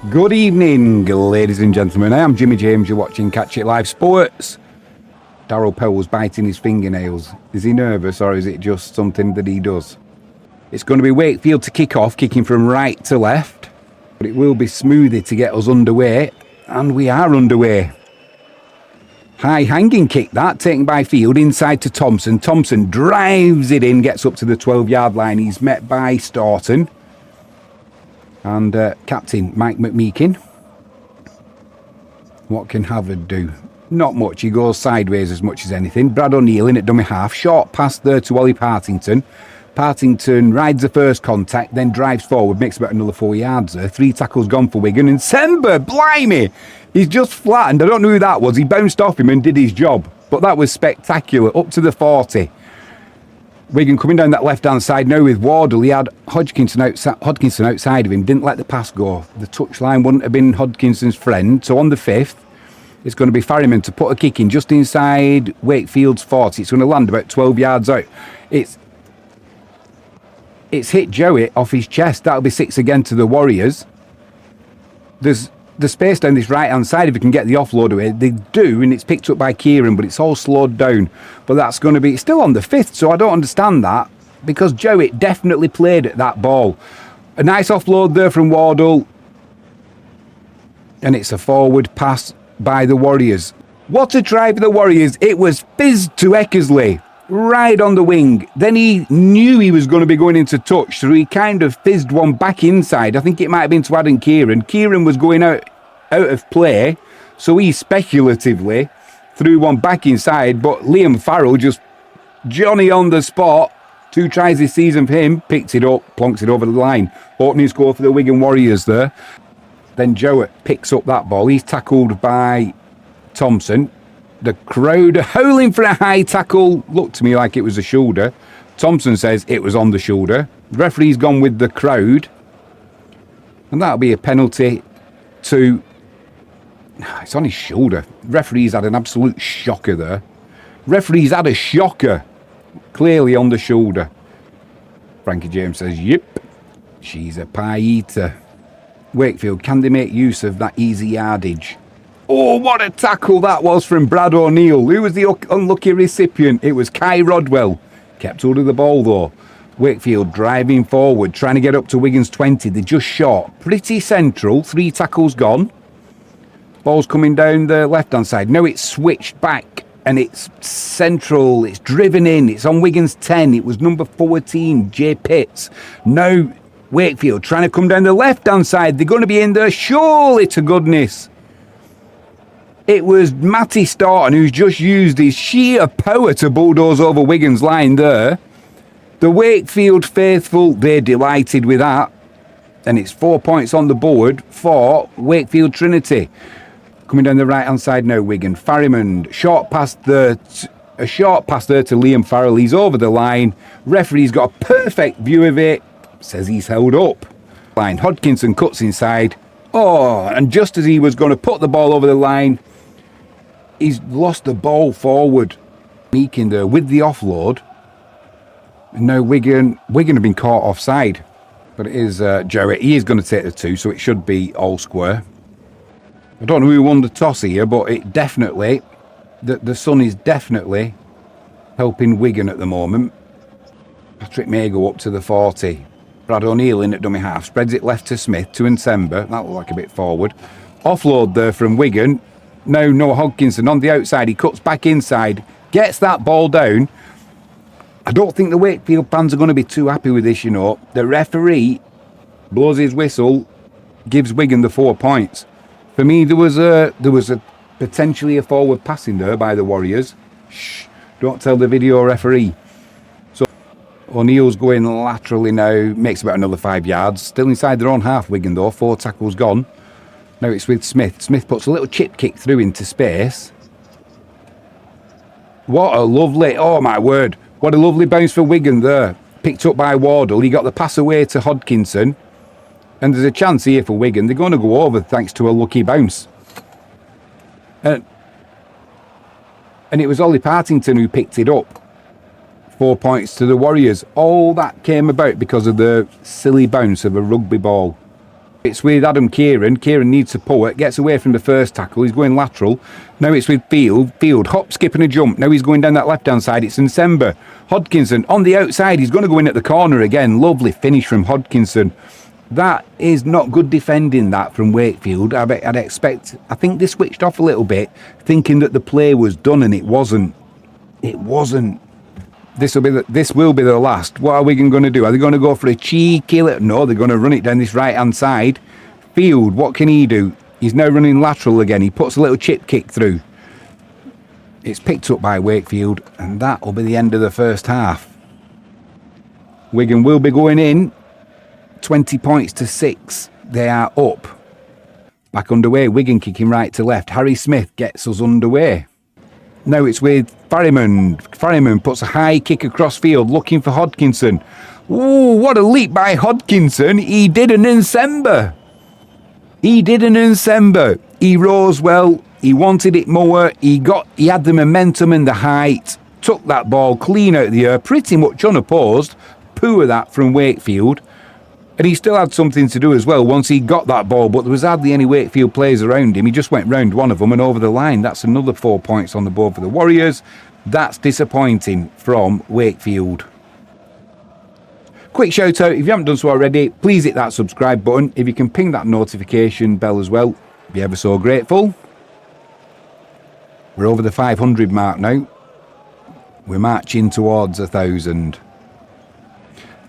Good evening, ladies and gentlemen. I am Jimmy James. You're watching Catch It Live Sports. Darryl Powell's biting his fingernails. Is he nervous or is it just something that he does? It's going to be Wakefield to kick off, kicking from right to left. But it will be Smoothie to get us underway. And we are underway. High hanging kick that, taken by Field, inside to Thompson. Thompson drives it in, gets up to the 12-yard line. He's met by Storton. And captain Mike McMeekin. What can Havard do? Not much. He goes sideways as much as anything. Brad O'Neill in at dummy half. Short pass there to Ollie Partington. Partington rides the first contact, then drives forward, makes about another 4 yards there. 3 tackles gone for Wigan. And Sember, blimey! He's just flattened. I don't know who that was. He bounced off him and did his job. But that was spectacular. Up to the 40. Wigan coming down that left-hand side now with Wardle. He had Hodkinson outside of him. Didn't let the pass go. The touchline wouldn't have been Hodkinson's friend. So on the 5th, it's going to be Farrell to put a kick in just inside Wakefield's 40. It's going to land about 12 yards out. It's hit Joey off his chest. That'll be 6 again to the Warriors. There's the space down this right-hand side if we can get the offload away. They do, and it's picked up by Kieran, but it's all slowed down. But that's going to be still on the 5th, so I don't understand that, because Joey definitely played at that ball. A nice offload there from Wardle, and it's a forward pass by the Warriors. What a try for the Warriors. It was fizzed to Eckersley, right on the wing. Then he knew he was going to be going into touch, so he kind of fizzed one back inside. I think it might have been to Adam Kieran. Kieran was going out of play, so he speculatively threw one back inside, but Liam Farrell just Johnny on the spot. 2 tries this season for him, picks it up, plonks it over the line. Opening score for the Wigan Warriors there. Then Jowett picks up that ball. He's tackled by Thompson. The crowd are howling for a high tackle. Looked to me like it was a shoulder. Thompson says it was on the shoulder. The referee's gone with the crowd. And that'll be a penalty to... It's on his shoulder. Referee's had an absolute shocker there. Referee's had a shocker. Clearly on the shoulder. Frankie James says, yep, she's a pie eater. Wakefield, can they make use of that easy yardage? Oh, what a tackle that was from Brad O'Neill. Who was the unlucky recipient? It was Kai Rodwell. Kept hold of the ball though. Wakefield driving forward, trying to get up to Wigan's 20. They're just short. Pretty central. 3 tackles gone. Ball's coming down the left-hand side. Now it's switched back and it's central. It's driven in. It's on Wigan's 10. It was number 14, Jay Pitts. Now Wakefield trying to come down the left-hand side. They're going to be in there, surely to goodness. It was Matty Storton who's just used his sheer power to bulldoze over Wigan's line there. The Wakefield faithful, they're delighted with that. And it's 4 points on the board for Wakefield Trinity. Coming down the right-hand side now, Wigan. Farrimond, short pass there to Liam Farrell. He's over the line. Referee's got a perfect view of it. Says he's held up. Line. Hodkinson cuts inside. Oh, and just as he was going to put the ball over the line, he's lost the ball forward. Meekin there with the offload. And now Wigan have been caught offside. But it is Jarrett. He is going to take the 2, so it should be all square. I don't know who won the toss here, but it definitely, the sun is definitely helping Wigan at the moment. Patrick may go up to the 40. Brad O'Neill in at dummy half. Spreads it left to Smith, to Nsemba. That looked like a bit forward. Offload there from Wigan. Now Noah Hodkinson on the outside. He cuts back inside. Gets that ball down. I don't think the Wakefield fans are going to be too happy with this, you know. The referee blows his whistle, gives Wigan the 4 points. For me, there was a potentially a forward passing there by the Warriors. Shh, don't tell the video referee. So O'Neill's going laterally now, makes about another 5 yards. Still inside their own half, Wigan though. 4 tackles gone. Now it's with Smith. Smith puts a little chip kick through into space. What a lovely, oh my word. What a lovely bounce for Wigan there. Picked up by Wardle. He got the pass away to Hodkinson. And there's a chance here for Wigan. They're going to go over thanks to a lucky bounce. And it was Ollie Partington who picked it up. 4 points to the Warriors. All that came about because of the silly bounce of a rugby ball. It's with Adam Kieran. Kieran needs support. Gets away from the first tackle. He's going lateral. Now it's with Field. Field, hop, skip and a jump. Now he's going down that left-hand side. It's Nsemba. Hodkinson on the outside. He's going to go in at the corner again. Lovely finish from Hodkinson. That is not good defending, that, from Wakefield. I'd expect... I think they switched off a little bit, thinking that the play was done, and it wasn't. It wasn't. This will be the last. What are Wigan going to do? Are they going to go for a cheeky little... No, they're going to run it down this right-hand side. Field, what can he do? He's now running lateral again. He puts a little chip kick through. It's picked up by Wakefield, and that will be the end of the first half. Wigan will be going in 20 points to 6. They are up. Back underway. Wigan kicking right to left. Harry Smith gets us underway. Now it's with Farrell. Farrell puts a high kick across field looking for Hodkinson. Ooh, what a leap by Hodkinson. He did an Nsemba. He rose well. He wanted it more. He had the momentum and the height. Took that ball clean out of the air, pretty much unopposed. Poor that from Wakefield. And he still had something to do as well once he got that ball, but there was hardly any Wakefield players around him. He just went round one of them and over the line. That's another 4 points on the board for the Warriors. That's disappointing from Wakefield. Quick shout out, if you haven't done so already, please hit that subscribe button. If you can ping that notification bell as well, be ever so grateful. We're over the 500 mark now. We're marching towards 1,000.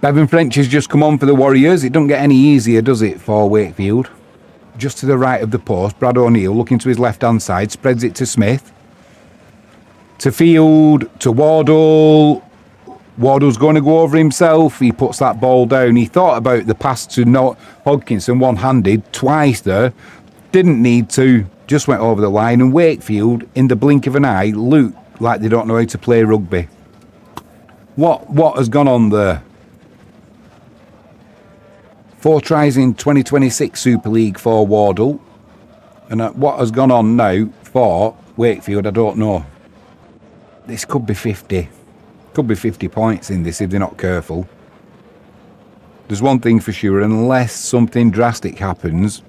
Bevan French has just come on for the Warriors. It doesn't get any easier, does it, for Wakefield? Just to the right of the post, Brad O'Neill looking to his left-hand side, spreads it to Smith. To Field, to Wardle. Wardle's going to go over himself. He puts that ball down. He thought about the pass to Hodkinson, one-handed, twice there. Didn't need to, just went over the line. And Wakefield, in the blink of an eye, look like they don't know how to play rugby. What has gone on there? 4 tries in 2026 Super League for Wardle. And what has gone on now for Wakefield, I don't know. This could be 50. Could be 50 points in this if they're not careful. There's one thing for sure, unless something drastic happens,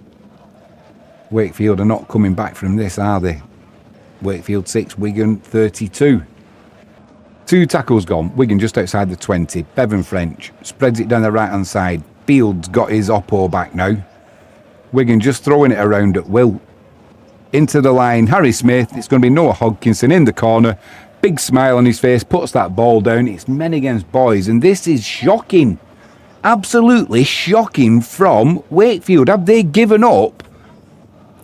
Wakefield are not coming back from this, are they? Wakefield 6, Wigan 32. 2 tackles gone. Wigan just outside the 20. Bevan French spreads it down the right-hand side. Field's got his oppo back now. Wigan just throwing it around at will. Into the line, Harry Smith. It's going to be Noah Hodkinson in the corner. Big smile on his face, puts that ball down. It's men against boys, and this is shocking. Absolutely shocking from Wakefield. Have they given up?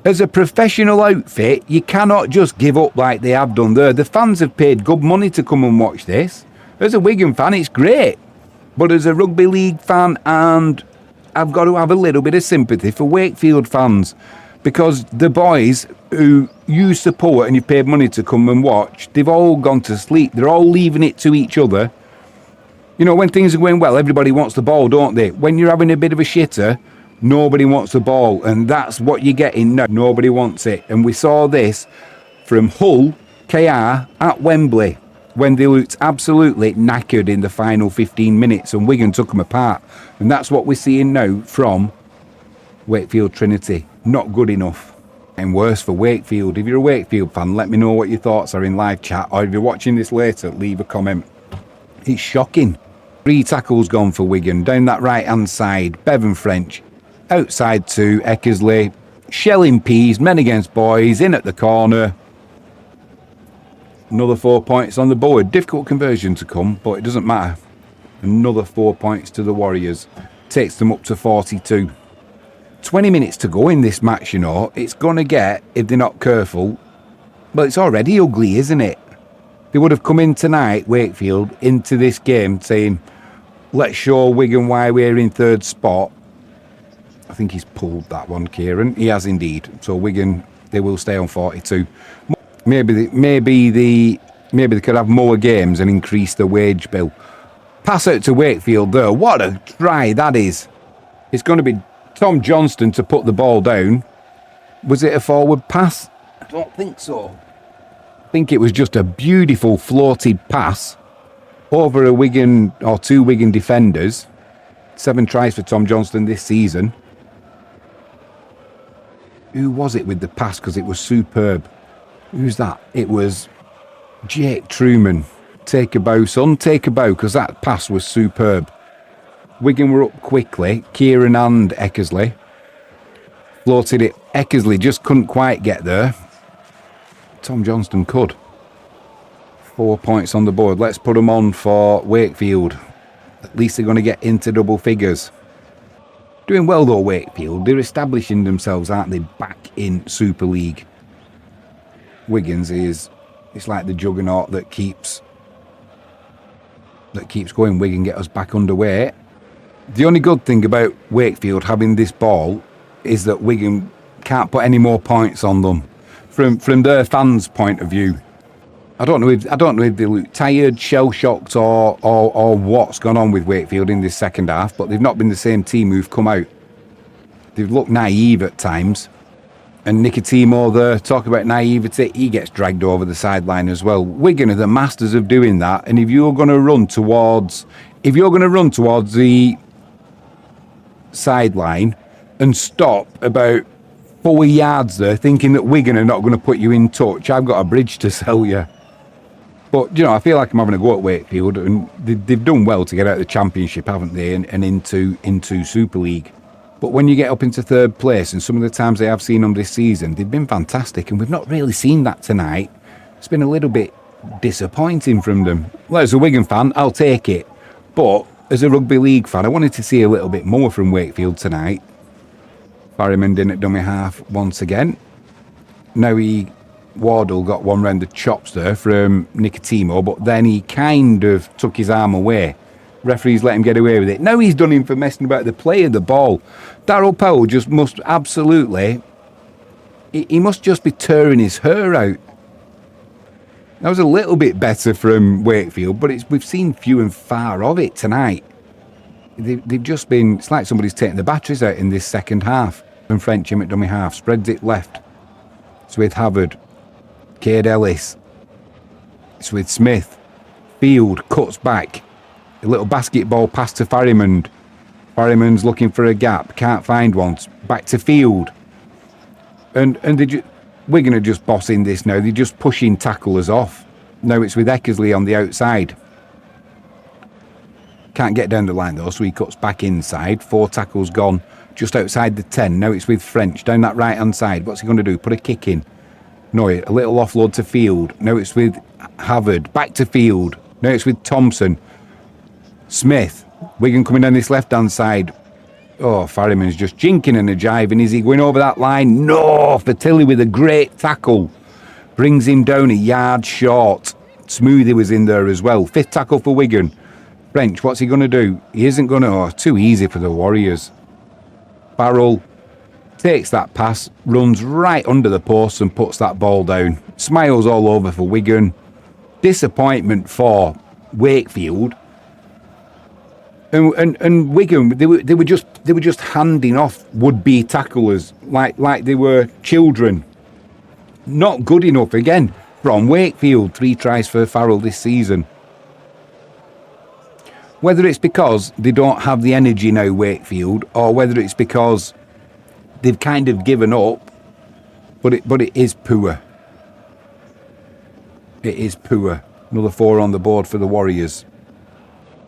As a professional outfit, you cannot just give up like they have done there. The fans have paid good money to come and watch this. As a Wigan fan, it's great. But as a rugby league fan, and I've got to have a little bit of sympathy for Wakefield fans, because the boys who you support and you paid money to come and watch, they've all gone to sleep. They're all leaving it to each other. You know, when things are going well, everybody wants the ball, don't they? When you're having a bit of a shitter, nobody wants the ball, and that's what you're getting now. Nobody wants it. And we saw this from Hull KR at Wembley, when they looked absolutely knackered in the final 15 minutes and Wigan took them apart. And that's what we're seeing now from Wakefield Trinity. Not good enough. And worse for Wakefield. If you're a Wakefield fan, let me know what your thoughts are in live chat, or if you're watching this later, leave a comment. It's shocking. 3 tackles gone for Wigan. Down that right-hand side, Bevan French. Outside to Eckersley. Shelling peas, men against boys, in at the corner. Another 4 points on the board. Difficult conversion to come, but it doesn't matter. Another 4 points to the Warriors. Takes them up to 42. 20 minutes to go in this match, you know. It's going to get, if they're not careful, well, it's already ugly, isn't it? They would have come in tonight, Wakefield, into this game saying, let's show Wigan why we're in 3rd spot. I think he's pulled that one, Kieran. He has indeed. So Wigan, they will stay on 42. Maybe they could have more games and increase the wage bill. Pass out to Wakefield there. What a try that is. It's going to be Tom Johnstone to put the ball down. Was it a forward pass? I don't think so. I think it was just a beautiful floated pass over a Wigan or 2 Wigan defenders. 7 tries for Tom Johnstone this season. Who was it with the pass? Because it was superb. Who's that? It was Jake Truman. Take a bow, son. Take a bow, because that pass was superb. Wigan were up quickly. Kieran and Eckersley floated it. Eckersley just couldn't quite get there. Tom Johnstone could. 4 points on the board. Let's put them on for Wakefield. At least they're going to get into double figures. Doing well though, Wakefield. They're establishing themselves, aren't they, back in Super League. Wigan's it's like the juggernaut that keeps going. Wigan get us back underway. The only good thing about Wakefield having this ball is that Wigan can't put any more points on them from their fans' point of view. I don't know if they look tired, shell-shocked, or what's gone on with Wakefield in this second half, but they've not been the same team who've come out. They've looked naive at times. And Nicotimo there, talk about naivety, he gets dragged over the sideline as well. Wigan are the masters of doing that, and if you're going to run towards the sideline and stop about 4 yards there, thinking that Wigan are not going to put you in touch, I've got a bridge to sell you. But, you know, I feel like I'm having a go at Wakefield, and they've done well to get out of the Championship, haven't they, and into Super League. But when you get up into third place, and some of the times they have seen them this season, they've been fantastic, and we've not really seen that tonight. It's been a little bit disappointing from them. Well, as a Wigan fan, I'll take it. But as a Rugby League fan, I wanted to see a little bit more from Wakefield tonight. Farrell in at dummy half once again. Now Wardle got one round the chops there from Nicotimo, but then he kind of took his arm away. Referees let him get away with it. Now he's done him for messing about the play of the ball. Darryl Powell just must absolutely... He must just be tearing his hair out. That was a little bit better from Wakefield, but we've seen few and far of it tonight. They've just been... It's like somebody's taking the batteries out in this second half. And French him at dummy half. Spreads it left. It's with Havard. Cade Ellis. It's with Smith. Field cuts back. A little basketball pass to Farrimond. Farrimond's looking for a gap. Can't find one. Back to Field. And Wigan are just bossing this now. They're just pushing tacklers off. Now it's with Eckersley on the outside. Can't get down the line though, so he cuts back inside. 4 tackles gone. Just outside the 10. Now it's with French down that right hand side. What's he going to do? Put a kick in. No, a little offload to Field. Now it's with Havard. Back to Field. Now it's with Thompson. Smith. Wigan coming down this left hand side. Oh, Farriman's just jinking and a jiving. Is he going over that line? No! Fertilli with a great tackle. Brings him down a yard short. Smoothie was in there as well. 5th tackle for Wigan. French, what's he going to do? He isn't going to... Oh, too easy for the Warriors. Farrell takes that pass, runs right under the post and puts that ball down. Smiles all over for Wigan. Disappointment for Wakefield. And Wigan, they were just handing off would-be tacklers like they were children. Not good enough again from Wakefield. 3 tries for Farrell this season. Whether it's because they don't have the energy now, Wakefield, or whether it's because they've kind of given up, but it is poor. It is poor. Another 4 on the board for the Warriors.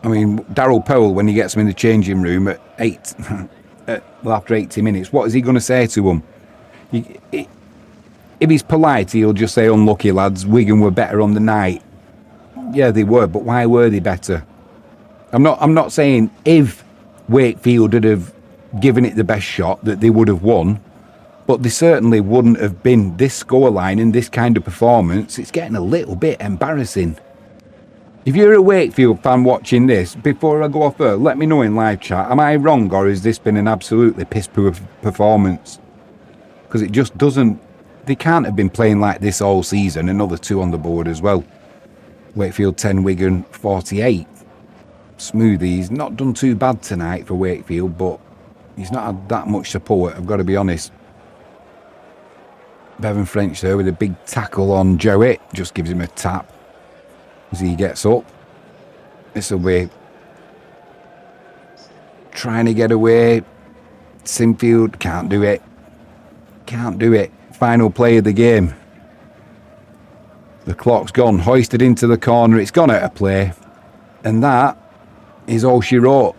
I mean, Darryl Powell, when he gets them in the changing room at 8, after 80 minutes, what is he going to say to them? If he's polite, he'll just say, unlucky lads, Wigan were better on the night. Yeah, they were, but why were they better? I'm not saying if Wakefield would have given it the best shot that they would have won, but they certainly wouldn't have been this scoreline and this kind of performance. It's getting a little bit embarrassing. If you're a Wakefield fan watching this, before I go off there, let me know in live chat. Am I wrong, or has this been an absolutely piss poor performance? Because it just doesn't... They can't have been playing like this all season. Another 2 on the board as well. Wakefield 10, Wigan 48. Smoothie's not done too bad tonight for Wakefield, but he's not had that much support, I've got to be honest. Bevan French there with a big tackle on Jowett. Just gives him a tap as he gets up. This will be trying to get away. Sinfield can't do it. Can't do it. Final play of the game. The clock's gone. Hoisted into the corner. It's gone out of play. And that is all she wrote.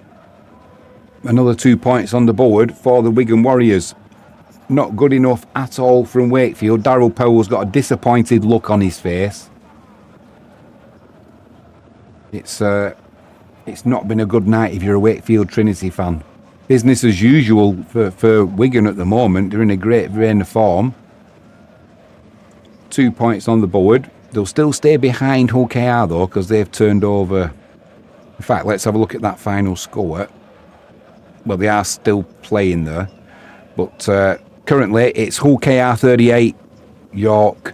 Another 2 points on the board for the Wigan Warriors. Not good enough at all from Wakefield. Darryl Powell's got a disappointed look on his face. It's not been a good night if you're a Wakefield Trinity fan. Business as usual for Wigan at the moment. They're in a great vein of form. 2 points on the board. They'll still stay behind Hull KR though, because they've turned over. In fact, let's have a look at that final score. Well, they are still playing there. But currently, it's Hull KR 38, York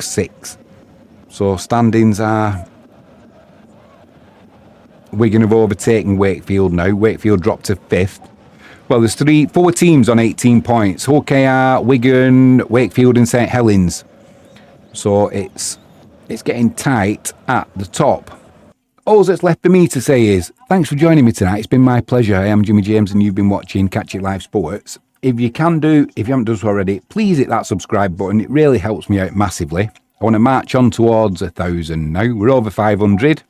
6. So standings are... Wigan have overtaken Wakefield now. Wakefield dropped to 5th. Well, there's 4 teams on 18 points. Hull KR, Wigan, Wakefield and St Helens. So it's getting tight at the top. All that's left for me to say is, thanks for joining me tonight. It's been my pleasure. I am Jimmy James and you've been watching Catch It Live Sports. If you haven't done so already, please hit that subscribe button. It really helps me out massively. I want to march on towards 1,000 now. We're over 500.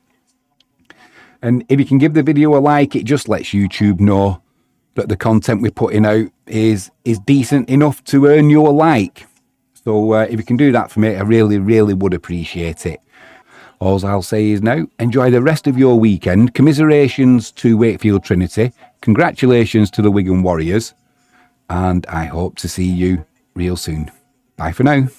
And if you can give the video a like, it just lets YouTube know that the content we're putting out is decent enough to earn your like. So if you can do that for me, I really, really would appreciate it. All I'll say is now, enjoy the rest of your weekend. Commiserations to Wakefield Trinity. Congratulations to the Wigan Warriors. And I hope to see you real soon. Bye for now.